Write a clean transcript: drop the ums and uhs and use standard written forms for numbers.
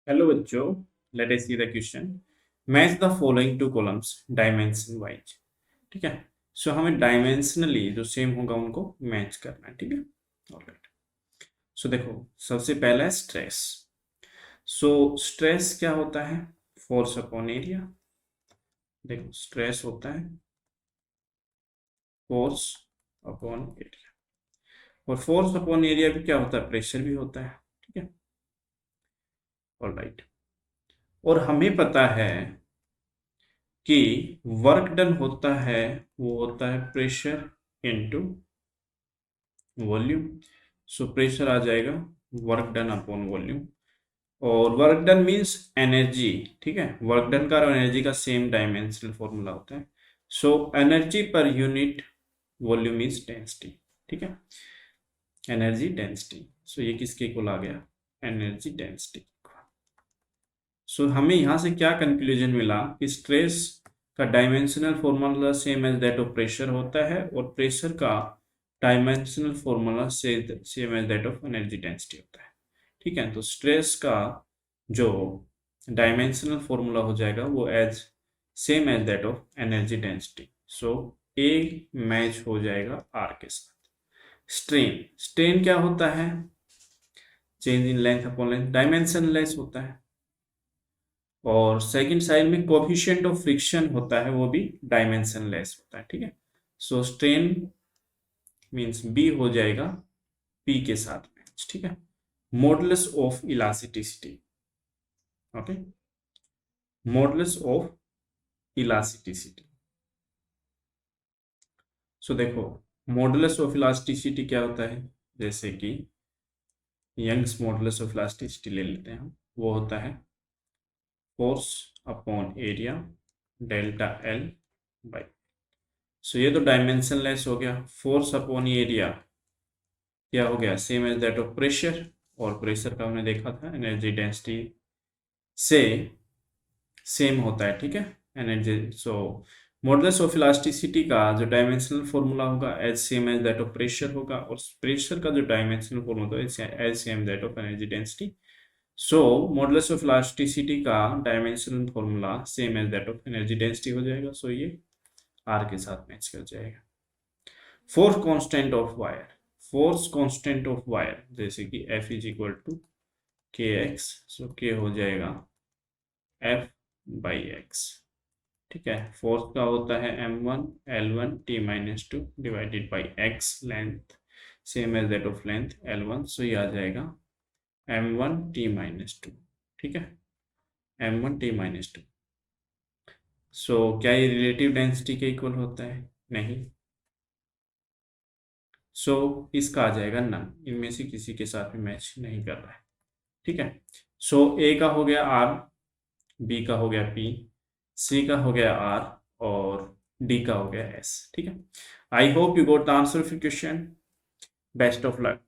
Hello बच्चों, let us see the question. Match the following two columns dimension wise. ठीक है। सो हमें dimensionally जो सेम होगा उनको मैच करना है। ठीक है। ऑलराइट। सो देखो, सबसे पहला है स्ट्रेस। सो स्ट्रेस क्या होता है? Force upon area. देखो, स्ट्रेस होता है फोर्स अपॉन एरिया, और फोर्स अपॉन एरिया भी क्या होता है? प्रेशर भी होता है। ठीक है। ऑलराइट। और हमें पता है कि वर्क डन होता है, वो होता है pressure into volume. So pressure आ जाएगा वर्क डन अपॉन वॉल्यूम। और वर्क डन मींस एनर्जी। ठीक है। वर्क डन का और एनर्जी का सेम डायमेंशनल फॉर्मूला होता है। So energy per unit volume is density. ठीक है। Energy density. सो ये किसके इक्वल आ गया? Energy density. सो हमें यहाँ से क्या कंक्लूजन मिला कि स्ट्रेस का dimensional formula same as that of pressure होता है, और प्रेशर का dimensional formula same as that of energy density होता है। ठीक है। तो स्ट्रेस का जो डायमेंशनल फॉर्मूला हो जाएगा वो as same as that of energy density. So a match हो जाएगा आर के साथ। स्ट्रेन, स्ट्रेन क्या होता है? Change in length upon length, dimensionless होता है। और सेकंड साइड में कोफिशिएंट ऑफ फ्रिक्शन होता है, वो भी डायमेंशनलेस होता है। ठीक है। सो स्ट्रेन मींस बी हो जाएगा पी के साथ मैच। ठीक है। Modulus of elasticity. Okay. Modulus of elasticity. So देखो, मॉडुलस ऑफ इलास्टिसिटी क्या होता है? जैसे कि यंग्स मॉडुलस ऑफ इलास्टिसिटी ले लेते हैं हम। वो होता है force upon area delta L by. So ये तो डायमेंशनलेस हो गया। फोर्स अपॉन एरिया क्या हो गया? Same as that of pressure, और प्रेशर का हमने देखा था एनर्जी डेंसिटी से सेम होता है। ठीक है। Energy. So modulus of elasticity का जो डायमेंशनल फॉर्मूला होगा as same as that of pressure होगा, और प्रेशर का जो डायमेंशनल फॉर्मूला होगा as same that of energy density. So modulus of elasticity का dimensional formula same as that of energy density हो जाएगा। सो ये आर के साथ मैच कर जाएगा। Force constant of wire. Force constant of wire जैसे कि F इज इक्वल टू के एक्स। सो के हो जाएगा F बाई एक्स। ठीक है। फोर्स का होता है M1 L1 T minus two divided by X, length same as that of length L1। So ये आ जाएगा M1 T माइनस टू। ठीक है। M1 T minus to. सो क्या ये रिलेटिव डेंसिटी के इक्वल होता है? नहीं। सो इसका आ जाएगा नन, इनमें से किसी के साथ भी मैच नहीं कर रहा है। ठीक है। सो ए का हो गया आर, बी का हो गया पी, सी का हो गया आर, और डी का हो गया एस। ठीक है। I hope you got the answer of your question. Best of luck.